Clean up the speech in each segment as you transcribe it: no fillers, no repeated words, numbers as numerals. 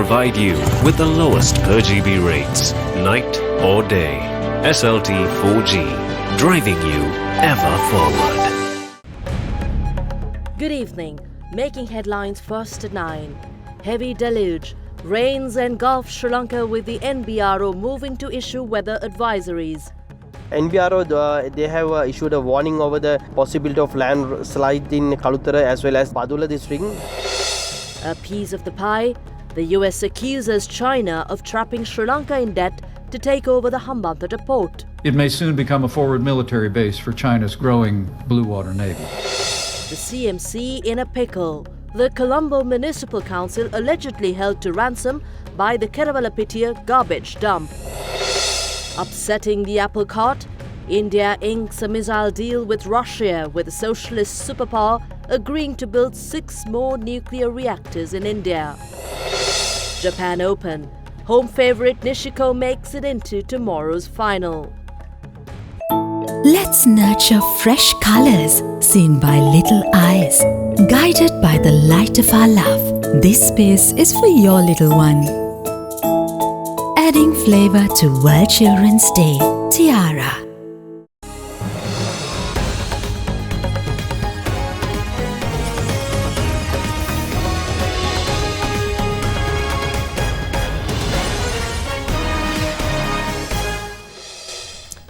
provide you with the lowest per GB rates, night or day. SLT 4G, driving you ever forward. Good evening. Making headlines first at 9. Heavy deluge. Rains engulf Sri Lanka with the NBRO moving to issue weather advisories. NBRO, they have issued a warning over the possibility of landslide in Kalutara as well as Padula district. A piece of the pie. The US accuses China of trapping Sri Lanka in debt to take over the Hambantota port. It may soon become a forward military base for China's growing blue water navy. The CMC in a pickle. The Colombo Municipal Council allegedly held to ransom by the Keravalapitia garbage dump. Upsetting the apple cart, India inks a missile deal with Russia, with a socialist superpower agreeing to build 6 more nuclear reactors in India. Japan Open. Home favourite Nishiko makes it into tomorrow's final. Let's nurture fresh colors seen by little eyes, guided by the light of our love. This space is for your little one. Adding flavor to World Children's Day. Tiara.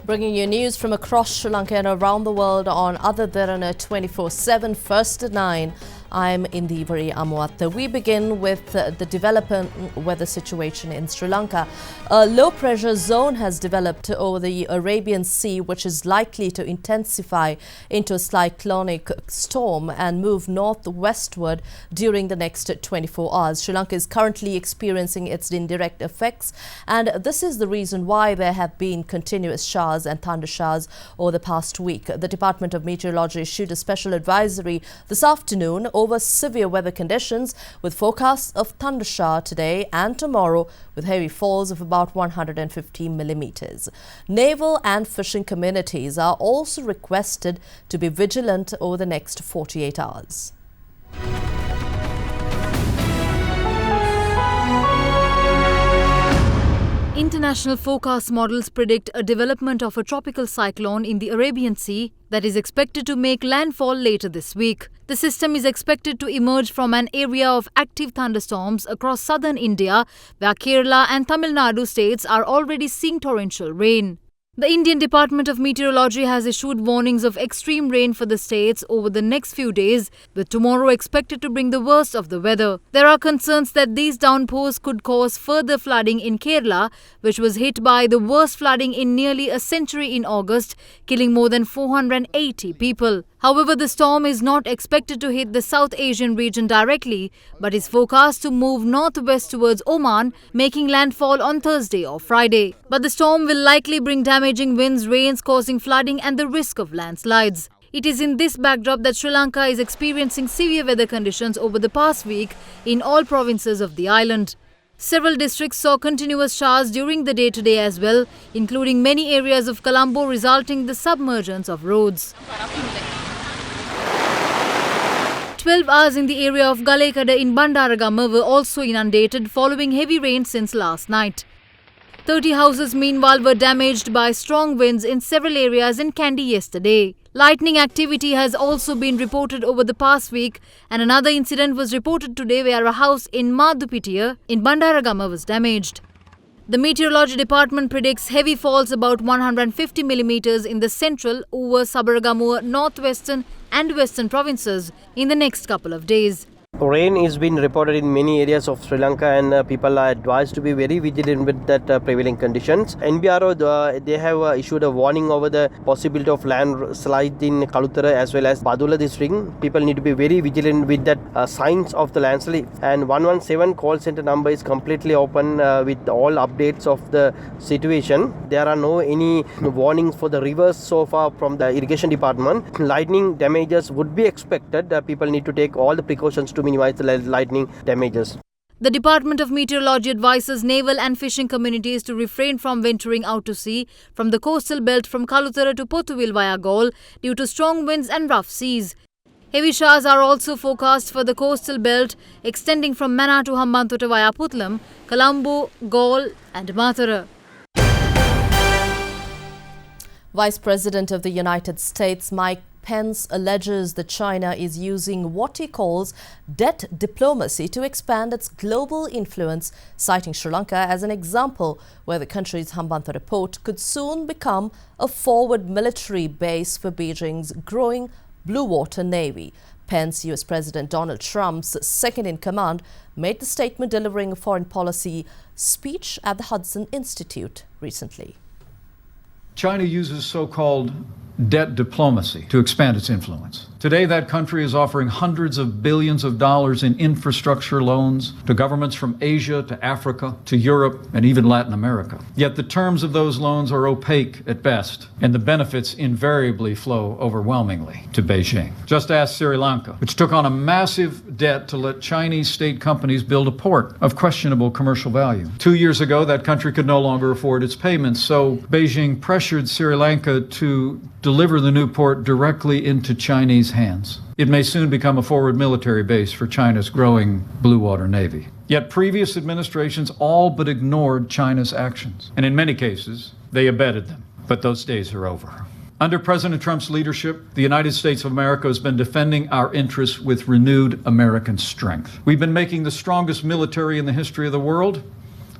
Bringing you news from across Sri Lanka and around the world on Other Derana 24/7, first at 9. I'm Indiveri Amwata. We begin with the developing weather situation in Sri Lanka. A low-pressure zone has developed over the Arabian Sea, which is likely to intensify into a cyclonic storm and move northwestward during the next 24 hours. Sri Lanka is currently experiencing its indirect effects, and this is the reason why there have been continuous showers and thunder showers over the past week. The Department of Meteorology issued a special advisory this afternoon over severe weather conditions, with forecasts of thunder shower today and tomorrow with heavy falls of about 150 millimeters. Naval and fishing communities are also requested to be vigilant over the next 48 hours. International forecast models predict a development of a tropical cyclone in the Arabian Sea that is expected to make landfall later this week. The system is expected to emerge from an area of active thunderstorms across southern India, where Kerala and Tamil Nadu states are already seeing torrential rain. The Indian Department of Meteorology has issued warnings of extreme rain for the states over the next few days, with tomorrow expected to bring the worst of the weather. There are concerns that these downpours could cause further flooding in Kerala, which was hit by the worst flooding in nearly a century in August, killing more than 480 people. However, the storm is not expected to hit the South Asian region directly, but is forecast to move northwest towards Oman, making landfall on Thursday or Friday. But the storm will likely bring damaging winds, rains causing flooding and the risk of landslides. It is in this backdrop that Sri Lanka is experiencing severe weather conditions over the past week in all provinces of the island. Several districts saw continuous showers during the day today as well, including many areas of Colombo, resulting in the submergence of roads. 12 hours in the area of Galekada in Bandaragama were also inundated following heavy rain since last night. 30 houses meanwhile were damaged by strong winds in several areas in Kandy yesterday. Lightning activity has also been reported over the past week, and another incident was reported today where a house in Madhupitia in Bandaragama was damaged. The Meteorology Department predicts heavy falls about 150 millimeters in the central, Uva, Sabaragamuwa, northwestern and western provinces in the next couple of days. Rain is being reported in many areas of Sri Lanka, and people are advised to be very vigilant with that prevailing conditions. NBRO, they have issued a warning over the possibility of landslide in Kalutara as well as Padula district. People need to be very vigilant with that signs of the landslide. And 117 call center number is completely open with all updates of the situation. There are no any warnings for the rivers so far from the irrigation department. Lightning damages would be expected. People need to take all the precautions to minimize the lightning damages. The Department of Meteorology advises naval and fishing communities to refrain from venturing out to sea from the coastal belt from Kalutara to Pothuil via Galle due to strong winds and rough seas. Heavy showers are also forecast for the coastal belt extending from Mana to Hambantota via Putlam, Colombo, Galle and Mathura. Vice President of the United States Mike Pence alleges that China is using what he calls debt diplomacy to expand its global influence, citing Sri Lanka as an example where the country's Hambantota port could soon become a forward military base for Beijing's growing blue water navy. Pence, US President Donald Trump's second-in-command, made the statement delivering a foreign policy speech at the Hudson Institute recently. China uses so-called debt diplomacy to expand its influence. Today, that country is offering hundreds of billions of dollars in infrastructure loans to governments from Asia to Africa to Europe and even Latin America. Yet the terms of those loans are opaque at best, and the benefits invariably flow overwhelmingly to Beijing. Just ask Sri Lanka, which took on a massive debt to let Chinese state companies build a port of questionable commercial value. 2 years ago, that country could no longer afford its payments, so Beijing pressured Sri Lanka to deliver the new port directly into Chinese hands. It may soon become a forward military base for China's growing blue water navy. Yet previous administrations all but ignored China's actions, and in many cases, they abetted them. But those days are over. Under President Trump's leadership, the United States of America has been defending our interests with renewed American strength. We've been making the strongest military in the history of the world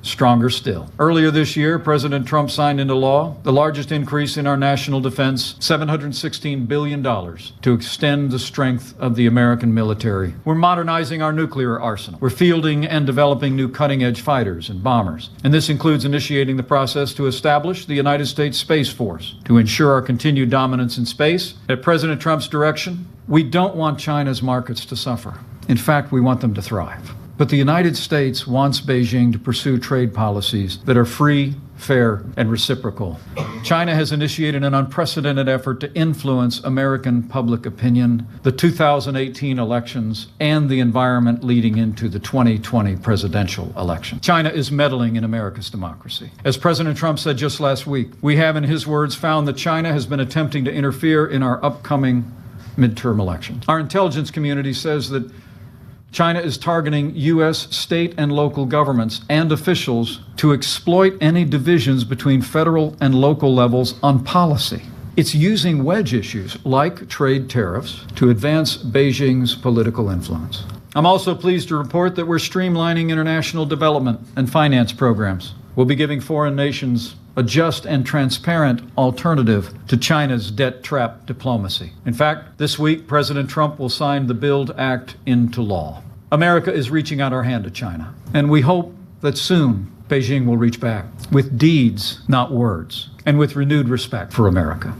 stronger still. Earlier this year, President Trump signed into law the largest increase in our national defense, $716 billion, to extend the strength of the American military. We're modernizing our nuclear arsenal. We're fielding and developing new cutting-edge fighters and bombers. And this includes initiating the process to establish the United States Space Force to ensure our continued dominance in space. At President Trump's direction, we don't want China's markets to suffer. In fact, we want them to thrive. But the United States wants Beijing to pursue trade policies that are free, fair, and reciprocal. China has initiated an unprecedented effort to influence American public opinion, the 2018 elections, and the environment leading into the 2020 presidential election. China is meddling in America's democracy. As President Trump said just last week, we have, in his words, found that China has been attempting to interfere in our upcoming midterm elections. Our intelligence community says that China is targeting U.S. state and local governments and officials to exploit any divisions between federal and local levels on policy. It's using wedge issues like trade tariffs to advance Beijing's political influence. I'm also pleased to report that we're streamlining international development and finance programs. We'll be giving foreign nations a just and transparent alternative to China's debt trap diplomacy. In fact, this week, President Trump will sign the BUILD Act into law. America is reaching out our hand to China, and we hope that soon Beijing will reach back with deeds, not words, and with renewed respect for America.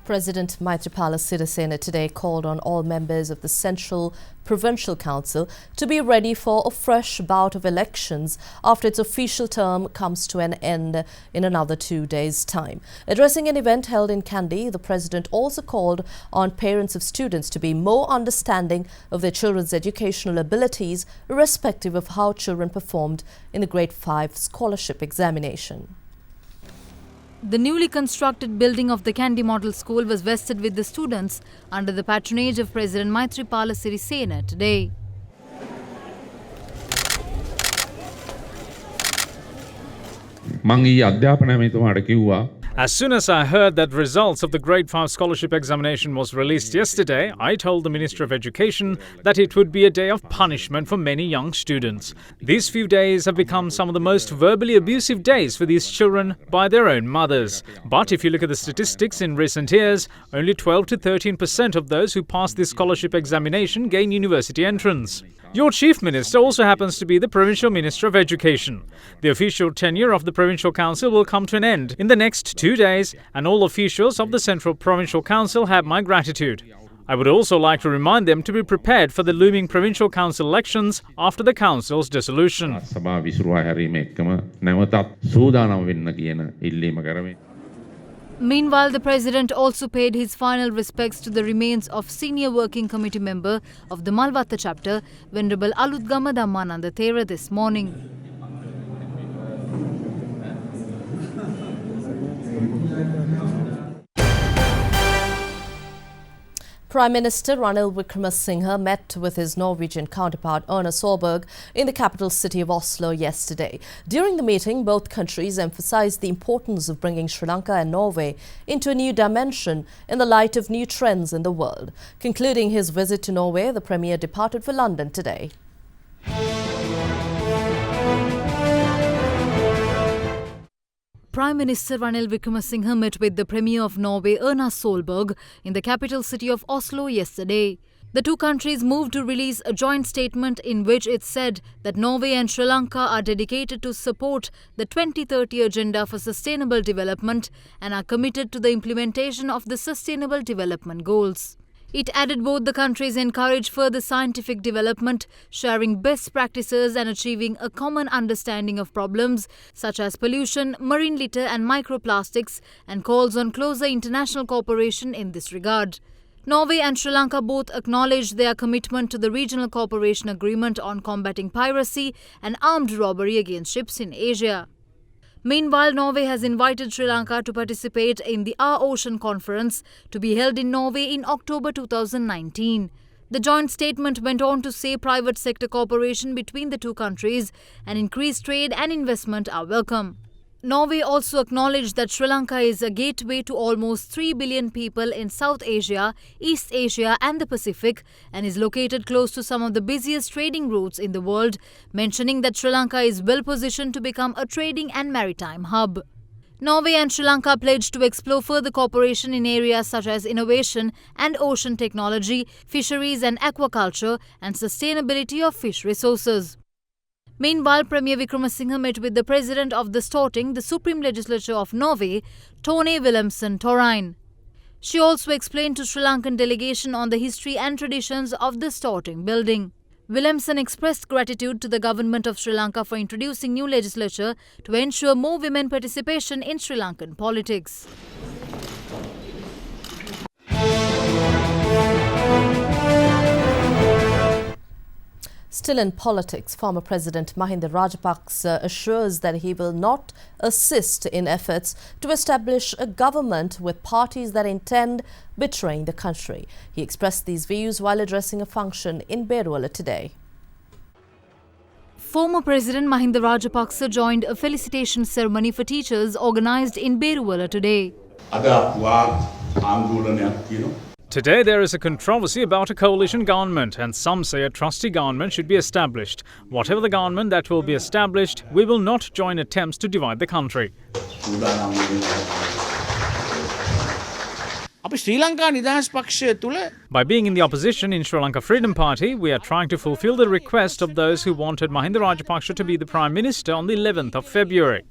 President Maithripala Sirisena today called on all members of the Central Provincial Council to be ready for a fresh bout of elections after its official term comes to an end in another 2 days' time. Addressing an event held in Kandy, the President also called on parents of students to be more understanding of their children's educational abilities, irrespective of how children performed in the Grade 5 scholarship examination. The newly constructed building of the Kandy Model School was vested with the students under the patronage of President Maithripala Sirisena today. As soon as I heard that results of the Grade 5 scholarship examination was released yesterday, I told the Minister of Education that it would be a day of punishment for many young students. These few days have become some of the most verbally abusive days for these children by their own mothers. But if you look at the statistics in recent years, only 12 to 13% of those who pass this scholarship examination gain university entrance. Your Chief Minister also happens to be the Provincial Minister of Education. The official tenure of the Provincial Council will come to an end in the next 2 days, and all officials of the Central Provincial Council have my gratitude. I would also like to remind them to be prepared for the looming Provincial Council elections after the Council's dissolution. Meanwhile, the President also paid his final respects to the remains of Senior Working Committee member of the Malvatta chapter, Venerable Aludgama Dhammananda Thera, this morning. Prime Minister Ranil Wickremesinghe met with his Norwegian counterpart Erna Solberg in the capital city of Oslo yesterday. During the meeting, both countries emphasized the importance of bringing Sri Lanka and Norway into a new dimension in the light of new trends in the world. Concluding his visit to Norway, the Premier departed for London today. Prime Minister Ranil Wickremesinghe met with the Premier of Norway Erna Solberg in the capital city of Oslo yesterday. The two countries moved to release a joint statement in which it said that Norway and Sri Lanka are dedicated to support the 2030 Agenda for Sustainable Development and are committed to the implementation of the Sustainable Development Goals. It added both the countries encourage further scientific development, sharing best practices and achieving a common understanding of problems such as pollution, marine litter and microplastics, and calls on closer international cooperation in this regard. Norway and Sri Lanka both acknowledged their commitment to the Regional Cooperation Agreement on combating piracy and armed robbery against ships in Asia. Meanwhile, Norway has invited Sri Lanka to participate in the Our Ocean Conference to be held in Norway in October 2019. The joint statement went on to say private sector cooperation between the two countries and increased trade and investment are welcome. Norway also acknowledged that Sri Lanka is a gateway to almost 3 billion people in South Asia, East Asia and the Pacific and is located close to some of the busiest trading routes in the world, mentioning that Sri Lanka is well positioned to become a trading and maritime hub. Norway and Sri Lanka pledged to explore further cooperation in areas such as innovation and ocean technology, fisheries and aquaculture and sustainability of fish resources. Meanwhile, Premier Wickremesinghe met with the President of the Storting, the Supreme Legislature of Norway, Tone Wilhelmsen Torrein. She also explained to Sri Lankan delegation on the history and traditions of the Storting building. Wilhelmsen expressed gratitude to the government of Sri Lanka for introducing new legislature to ensure more women participation in Sri Lankan politics. Still in politics, former President Mahinda Rajapaksa assures that he will not assist in efforts to establish a government with parties that intend betraying the country. He expressed these views while addressing a function in Beruwala today. Former President Mahinda Rajapaksa joined a felicitation ceremony for teachers organised in Beruwala today. Today there is a controversy about a coalition government and some say a trustee government should be established. Whatever the government that will be established, we will not join attempts to divide the country. By being in the opposition in Sri Lanka Freedom Party, we are trying to fulfill the request of those who wanted Mahinda Rajapaksa to be the Prime Minister on the 11th of February.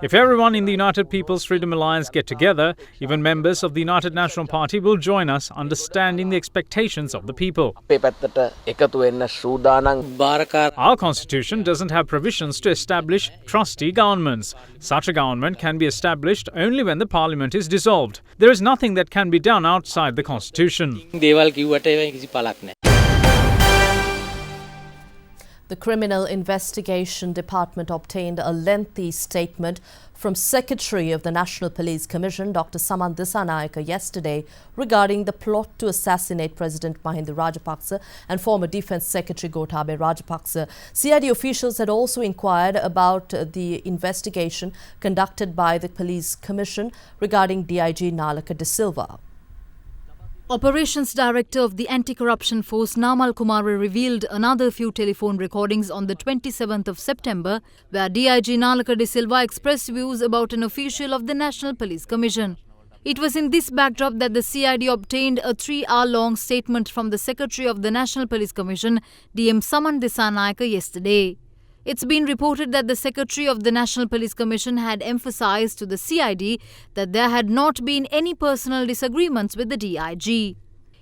If everyone in the United People's Freedom Alliance get together, even members of the United National Party will join us, understanding the expectations of the people. Our constitution doesn't have provisions to establish trustee governments. Such a government can be established only when the parliament is dissolved. There is nothing that can be done outside the constitution. The Criminal Investigation Department obtained a lengthy statement from Secretary of the National Police Commission, Dr. Saman Dissanayake, yesterday regarding the plot to assassinate President Mahinda Rajapaksa and former Defence Secretary Gotabaya Rajapaksa. CID officials had also inquired about the investigation conducted by the Police Commission regarding DIG Nalaka De Silva. Operations Director of the Anti-Corruption Force Namal Kumare revealed another few telephone recordings on the 27th of September where DIG Nalaka De Silva expressed views about an official of the National Police Commission. It was in this backdrop that the CID obtained a 3-hour-long statement from the Secretary of the National Police Commission, DM Saman Dissanayake, yesterday. It's been reported that the Secretary of the National Police Commission had emphasized to the CID that there had not been any personal disagreements with the DIG.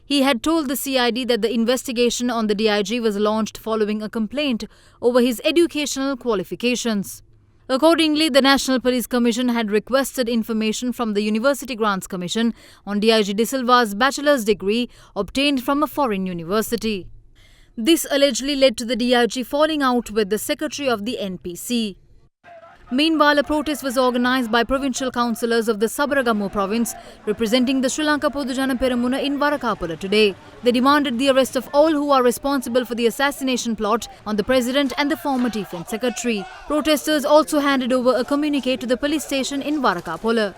He had told the CID that the investigation on the DIG was launched following a complaint over his educational qualifications. Accordingly, the National Police Commission had requested information from the University Grants Commission on DIG De Silva's bachelor's degree obtained from a foreign university. This allegedly led to the DIG falling out with the Secretary of the NPC. Meanwhile, a protest was organised by provincial councillors of the Sabaragamu province representing the Sri Lanka Podujana Peramuna in Varakapura today. They demanded the arrest of all who are responsible for the assassination plot on the President and the former Defence Secretary. Protesters also handed over a communique to the police station in Varakapura.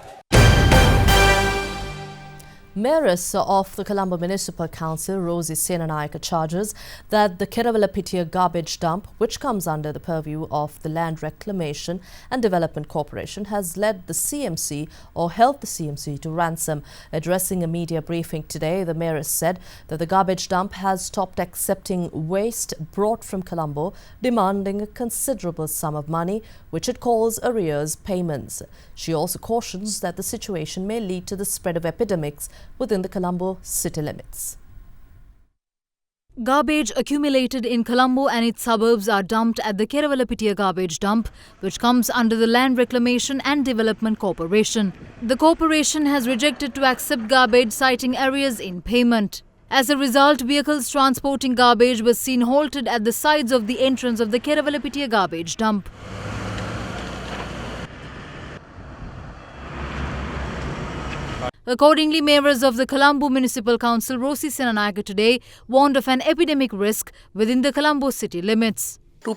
Mayoress of the Colombo Municipal Council, Rosie Senanayake, charges that the Kerawalapitiya garbage dump, which comes under the purview of the Land Reclamation and Development Corporation, has led the CMC or held the CMC to ransom. Addressing a media briefing today, the mayoress said that the garbage dump has stopped accepting waste brought from Colombo, demanding a considerable sum of money, which it calls arrears payments. She also cautions that the situation may lead to the spread of epidemics within the Colombo city limits. Garbage accumulated in Colombo and its suburbs are dumped at the Kerawalapitiya garbage dump, which comes under the Land Reclamation and Development Corporation. The corporation has rejected to accept garbage, citing arrears in payment. As a result, vehicles transporting garbage were seen halted at the sides of the entrance of the Kerawalapitiya garbage dump. Accordingly, mayors of the Colombo Municipal Council, Rosie Senanayake, today warned of an epidemic risk within the Colombo city limits. We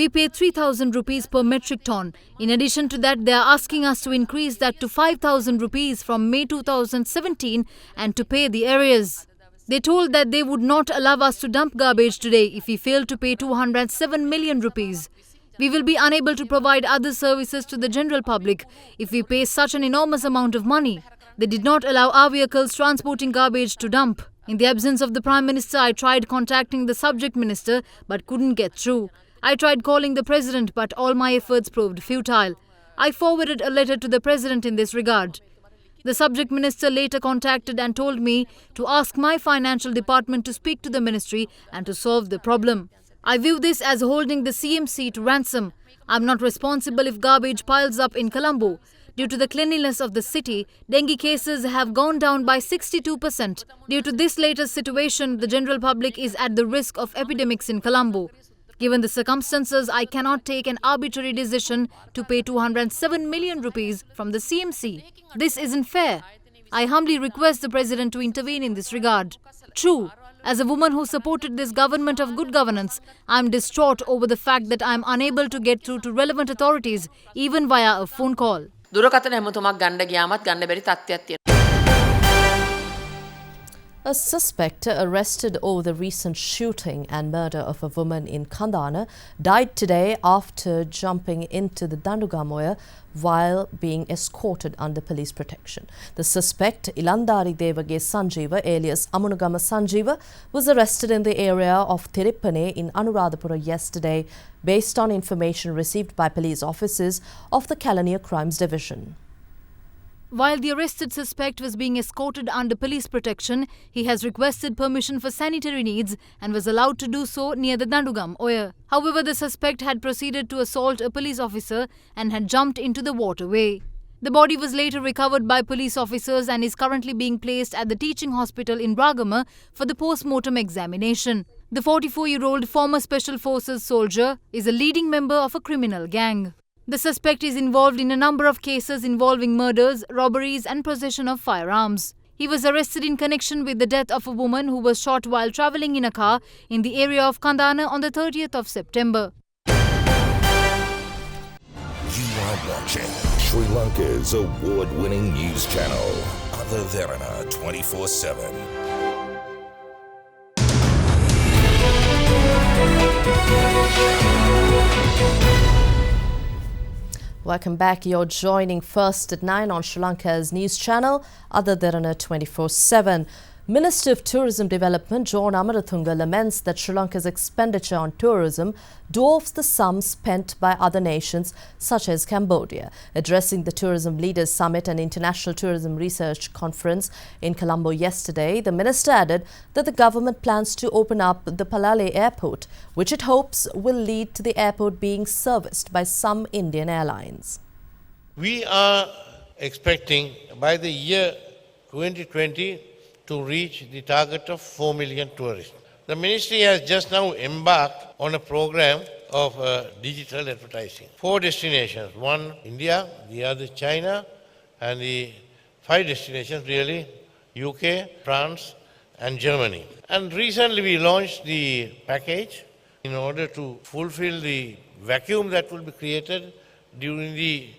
pay 3,000 rupees per metric ton. In addition to that, they are asking us to increase that to 5,000 rupees from May 2017 and to pay the arrears. They told that they would not allow us to dump garbage today if we fail to pay 207 million rupees. We will be unable to provide other services to the general public if we pay such an enormous amount of money. They did not allow our vehicles transporting garbage to dump. In the absence of the Prime Minister, I tried contacting the subject minister but couldn't get through. I tried calling the President but all my efforts proved futile. I forwarded a letter to the President in this regard. The subject minister later contacted and told me to ask my financial department to speak to the ministry and to solve the problem. I view this as holding the CMC to ransom. I'm not responsible if garbage piles up in Colombo. Due to the cleanliness of the city, dengue cases have gone down by 62%. Due to this latest situation, the general public is at the risk of epidemics in Colombo. Given the circumstances, I cannot take an arbitrary decision to pay 207 million rupees from the CMC. This isn't fair. I humbly request the President to intervene in this regard. True, as a woman who supported this government of good governance, I am distraught over the fact that I am unable to get through to relevant authorities, even via a phone call. A suspect arrested over the recent shooting and murder of a woman in Kandana died today after jumping into the Dandugamoya while being escorted under police protection. The suspect, Ilandari Devage Sanjeeva, alias Amunagama Sanjeeva, was arrested in the area of Tiripane in Anuradhapura yesterday based on information received by police officers of the Kalaniya Crimes Division. While the arrested suspect was being escorted under police protection, he has requested permission for sanitary needs and was allowed to do so near the Dandugam Oya. However, the suspect had proceeded to assault a police officer and had jumped into the waterway. The body was later recovered by police officers and is currently being placed at the teaching hospital in Bragama for the post-mortem examination. The 44-year-old former Special Forces soldier is a leading member of a criminal gang. The suspect is involved in a number of cases involving murders, robberies and possession of firearms. He was arrested in connection with the death of a woman who was shot while travelling in a car in the area of Kandana on the 30th of September. You are watching Sri Lanka's award-winning news channel, Derana 24/7. Welcome back. You're joining First at 9 on Sri Lanka's news channel, Derana 24/7. Minister of Tourism Development John Amarathunga laments that Sri Lanka's expenditure on tourism dwarfs the sums spent by other nations such as Cambodia. Addressing the Tourism Leaders Summit and International Tourism Research Conference in Colombo yesterday, the minister added that the government plans to open up the Palale airport, which it hopes will lead to the airport being serviced by some Indian airlines. We are expecting by the year 2020 to reach the target of 4 million tourists. The ministry has just now embarked on a program of digital advertising. 4 destinations, one India, the other China, and the 5 destinations really, UK, France, and Germany. And recently we launched the package in order to fulfill the vacuum that will be created during the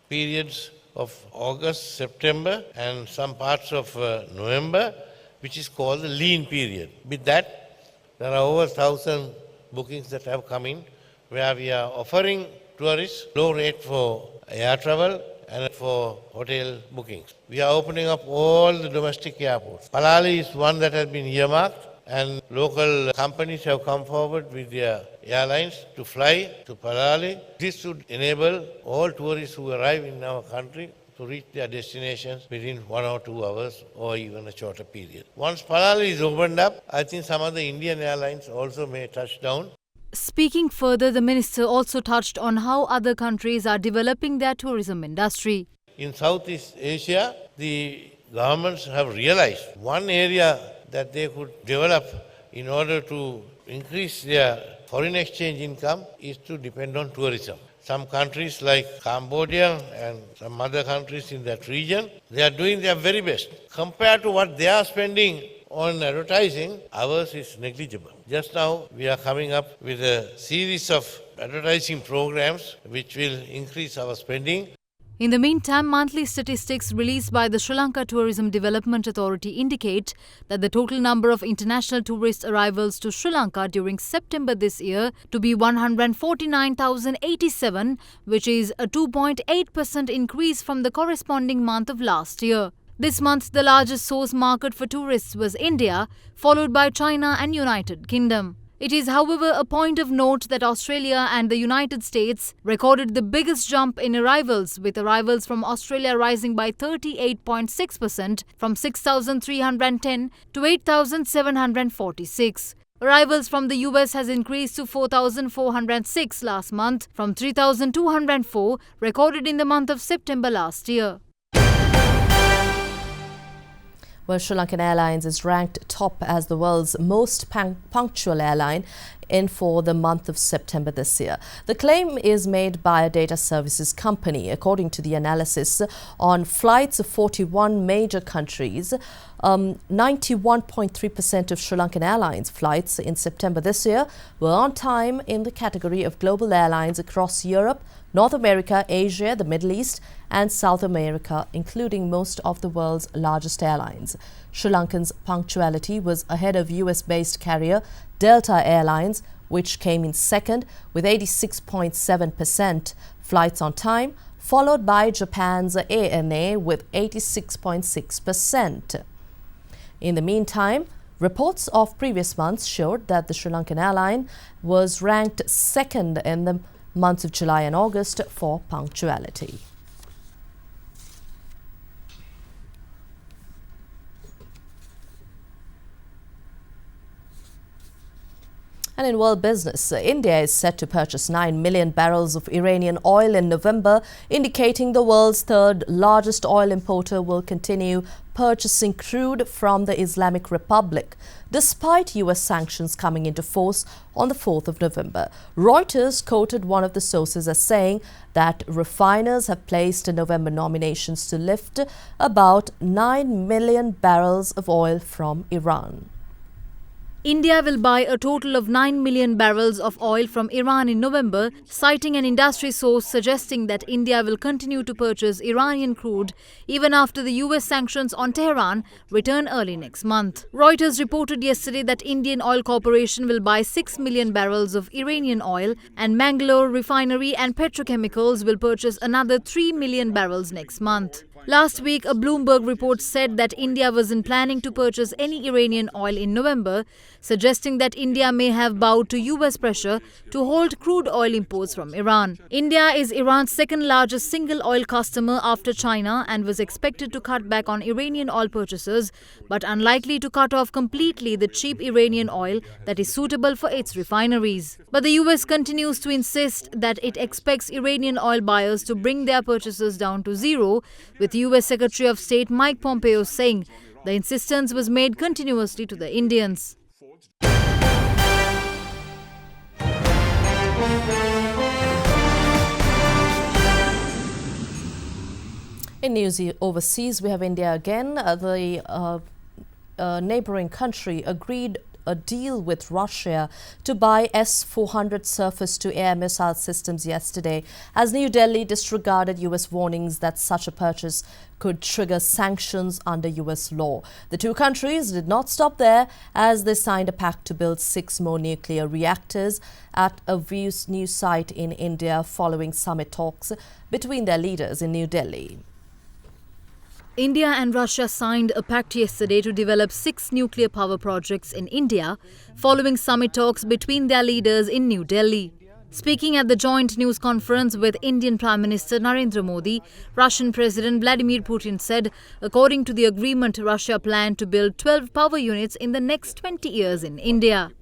periods of August, September, and some parts of November, which is called the lean period. With that, there are over 1,000 bookings that have come in, where we are offering tourists low rate for air travel and for hotel bookings. We are opening up all the domestic airports. Palali is one that has been earmarked, and local companies have come forward with their airlines to fly to Palali. This should enable all tourists who arrive in our country to reach their destinations within 1 or 2 hours or even a shorter period. Once Palali is opened up, I think some of the Indian airlines also may touch down. Speaking further, the minister also touched on how other countries are developing their tourism industry. In Southeast Asia, the governments have realized one area that they could develop in order to increase their foreign exchange income is to depend on tourism. Some countries like Cambodia and some other countries in that region, they are doing their very best. Compared to what they are spending on advertising, ours is negligible. Just now, we are coming up with a series of advertising programs which will increase our spending. In the meantime, monthly statistics released by the Sri Lanka Tourism Development Authority indicate that the total number of international tourist arrivals to Sri Lanka during September this year to be 149,087, which is a 2.8% increase from the corresponding month of last year. This month, the largest source market for tourists was India, followed by China and United Kingdom. It is, however, a point of note that Australia and the United States recorded the biggest jump in arrivals, with arrivals from Australia rising by 38.6% from 6,310 to 8,746. Arrivals from the US has increased to 4,406 last month from 3,204 recorded in the month of September last year. Well, Sri Lankan Airlines is ranked top as the world's most punctual airline for the month of September this year. The claim is made by a data services company. According to the analysis on flights of 41 major countries, 91.3% of Sri Lankan Airlines flights in September this year were on time in the category of global airlines across Europe, North America, Asia, the Middle East and South America, including most of the world's largest airlines. Sri Lankan's punctuality was ahead of US-based carrier Delta Airlines, which came in second with 86.7% flights on time, followed by Japan's ANA with 86.6%. In the meantime, reports of previous months showed that the Sri Lankan airline was ranked second in the months of July and August for punctuality. And in world business, India is set to purchase 9 million barrels of Iranian oil in November, indicating the world's third largest oil importer will continue purchasing crude from the Islamic Republic, despite US sanctions coming into force on the 4th of November. Reuters quoted one of the sources as saying that refiners have placed November nominations to lift about 9 million barrels of oil from Iran. India will buy a total of 9 million barrels of oil from Iran in November, citing an industry source suggesting that India will continue to purchase Iranian crude even after the US sanctions on Tehran return early next month. Reuters reported yesterday that Indian Oil Corporation will buy 6 million barrels of Iranian oil, and Mangalore Refinery and Petrochemicals will purchase another 3 million barrels next month. Last week, a Bloomberg report said that India wasn't planning to purchase any Iranian oil in November, suggesting that India may have bowed to US pressure to halt crude oil imports from Iran. India is Iran's second largest single oil customer after China and was expected to cut back on Iranian oil purchases, but unlikely to cut off completely the cheap Iranian oil that is suitable for its refineries. But the US continues to insist that it expects Iranian oil buyers to bring their purchases down to zero, with US Secretary of State Mike Pompeo saying the insistence was made continuously to the Indians. In news overseas, we have India again. The neighboring country agreed a deal with Russia to buy S-400 surface-to-air missile systems yesterday, as New Delhi disregarded US warnings that such a purchase could trigger sanctions under US law. The two countries did not stop there, as they signed a pact to build 6 more nuclear reactors at a new site in India following summit talks between their leaders in New Delhi. India and Russia signed a pact yesterday to develop 6 nuclear power projects in India, following summit talks between their leaders in New Delhi. Speaking at the joint news conference with Indian Prime Minister Narendra Modi, Russian President Vladimir Putin said, according to the agreement, Russia planned to build 12 power units in the next 20 years in India.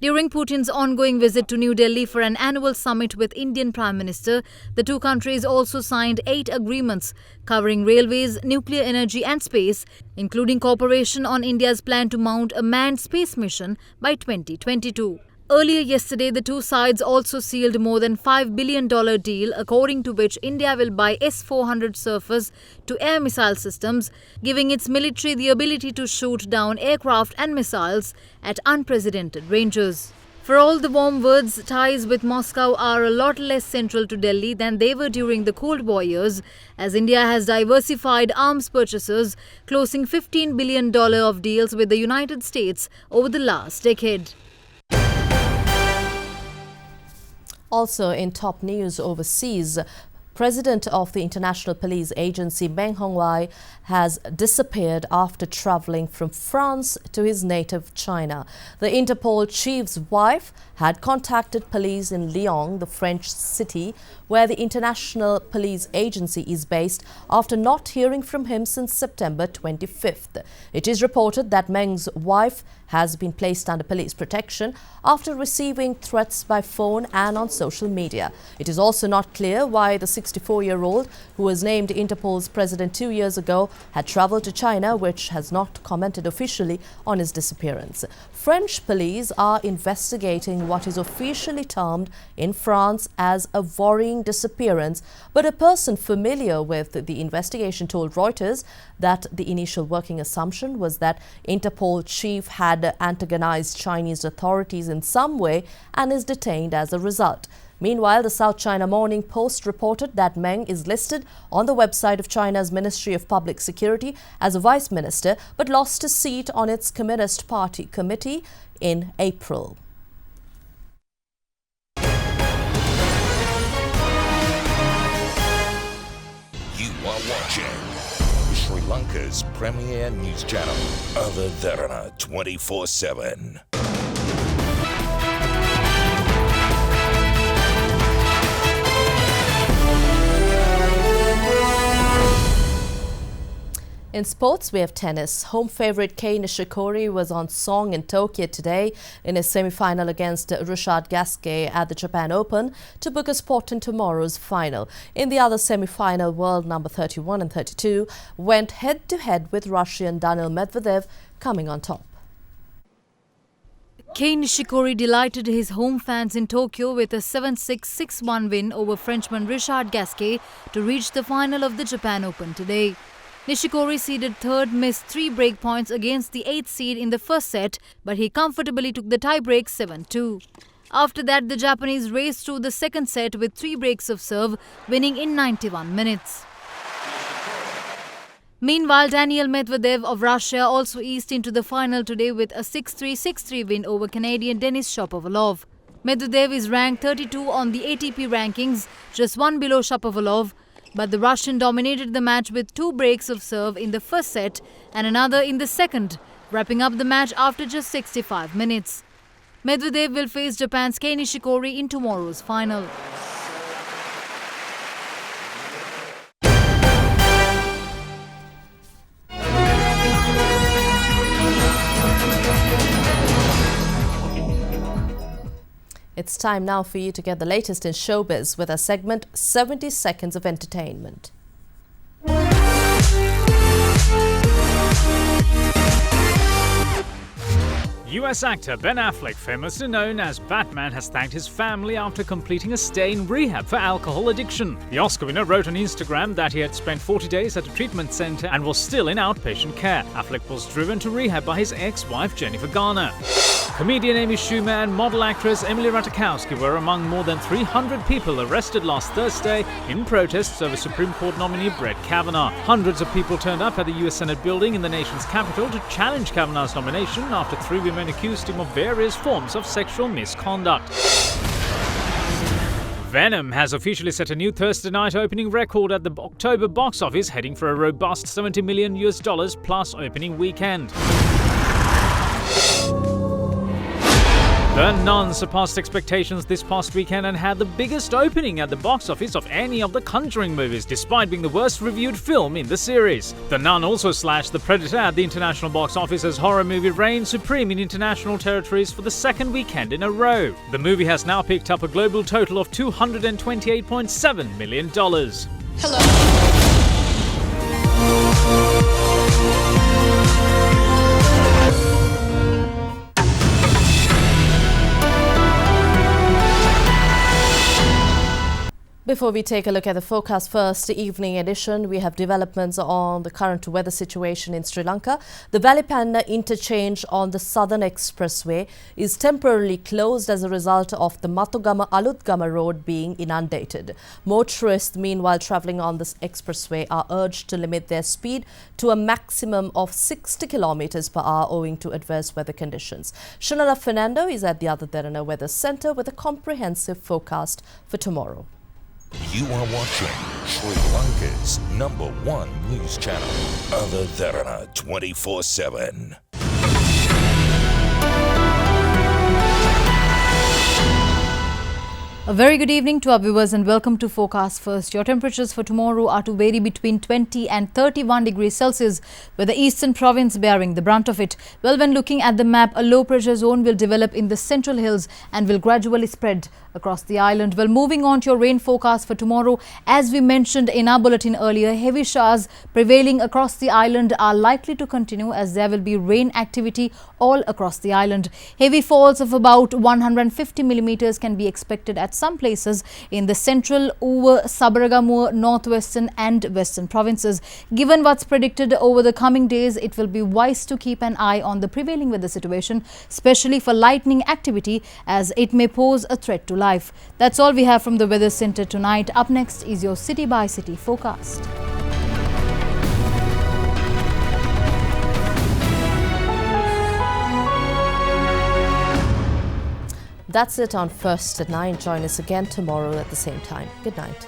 During Putin's ongoing visit to New Delhi for an annual summit with Indian Prime Minister, the two countries also signed 8 agreements covering railways, nuclear energy and space, including cooperation on India's plan to mount a manned space mission by 2022. Earlier yesterday, the two sides also sealed more than $5 billion deal, according to which India will buy S-400 surface-to-air missile systems, giving its military the ability to shoot down aircraft and missiles at unprecedented ranges. For all the warm words, ties with Moscow are a lot less central to Delhi than they were during the Cold War years, as India has diversified arms purchases, closing $15 billion of deals with the United States over the last decade. Also in top news overseas, President of the International Police Agency Meng Hongwei has disappeared after travelling from France to his native China. The Interpol chief's wife had contacted police in Lyon, the French city where the International Police Agency is based, after not hearing from him since September 25th. It is reported that Meng's wife has been placed under police protection after receiving threats by phone and on social media. It is also not clear why the 64-year-old, who was named Interpol's president 2 years ago, had travelled to China, which has not commented officially on his disappearance. French police are investigating what is officially termed in France as a worrying disappearance, but a person familiar with the investigation told Reuters that the initial working assumption was that Interpol chief had antagonized Chinese authorities in some way and is detained as a result. Meanwhile, the South China Morning Post reported that Meng is listed on the website of China's Ministry of Public Security as a vice minister, but lost his seat on its Communist Party committee in April. You are watching Sri Lanka's premier news channel, Other Derana 24/7. In sports, we have tennis. Home favourite Kei Nishikori was on song in Tokyo today in his semi-final against Richard Gasquet at the Japan Open to book a spot in tomorrow's final. In the other semi-final, world number 31 and 32 went head-to-head with Russian Daniil Medvedev coming on top. Kei Nishikori delighted his home fans in Tokyo with a 7-6, 6-1 win over Frenchman Richard Gasquet to reach the final of the Japan Open today. Nishikori seeded third missed 3 break points against the 8th seed in the first set, but he comfortably took the tie-break 7-2. After that, the Japanese raced through the second set with 3 breaks of serve, winning in 91 minutes. Meanwhile, Daniil Medvedev of Russia also eased into the final today with a 6-3, 6-3 win over Canadian Denis Shapovalov. Medvedev is ranked 32 on the ATP rankings, just 1 below Shapovalov. But the Russian dominated the match with 2 breaks of serve in the first set and another in the second, wrapping up the match after just 65 minutes. Medvedev will face Japan's Kei Nishikori in tomorrow's final. It's time now for you to get the latest in showbiz with our segment 70 Seconds of Entertainment. US actor Ben Affleck, famously known as Batman, has thanked his family after completing a stay in rehab for alcohol addiction. The Oscar winner wrote on Instagram that he had spent 40 days at a treatment center and was still in outpatient care. Affleck was driven to rehab by his ex-wife Jennifer Garner. Comedian Amy Schumer and model actress Emily Ratajkowski were among more than 300 people arrested last Thursday in protests over Supreme Court nominee Brett Kavanaugh. Hundreds of people turned up at the US Senate building in the nation's capital to challenge Kavanaugh's nomination after 3 women accused him of various forms of sexual misconduct. Venom has officially set a new Thursday night opening record at the October box office, heading for a robust $70 million plus opening weekend. The Nun surpassed expectations this past weekend and had the biggest opening at the box office of any of the Conjuring movies, despite being the worst reviewed film in the series. The Nun also slashed The Predator at the international box office as horror movie reigned supreme in international territories for the second weekend in a row. The movie has now picked up a global total of $228.7 million. Before we take a look at the forecast first, the evening edition, we have developments on the current weather situation in Sri Lanka. The Valipanna interchange on the Southern Expressway is temporarily closed as a result of the Matugama Alutgama road being inundated. Motorists, meanwhile travelling on this expressway, are urged to limit their speed to a maximum of 60 kilometers per hour owing to adverse weather conditions. Shunala Fernando is at the Other Derana Weather Centre with a comprehensive forecast for tomorrow. You are watching Sri Lanka's #1 news channel, Other Derana 24/7. A very good evening to our viewers and welcome to Forecast First. Your temperatures for tomorrow are to vary between 20 and 31 degrees Celsius, with the eastern province bearing the brunt of it. Well, when looking at the map, a low pressure zone will develop in the central hills and will gradually spread across the island. Well, moving on to your rain forecast for tomorrow, as we mentioned in our bulletin earlier, heavy showers prevailing across the island are likely to continue as there will be rain activity all across the island. Heavy falls of about 150 millimeters can be expected at some places in the central, over Sabaragamur, northwestern and western provinces. Given what's predicted over the coming days, it will be wise to keep an eye on the prevailing weather situation, especially for lightning activity, as it may pose a threat to life. That's all we have from the Weather Centre tonight. Up next is your City by City forecast. That's it on First at 9. Join us again tomorrow at the same time. Good night.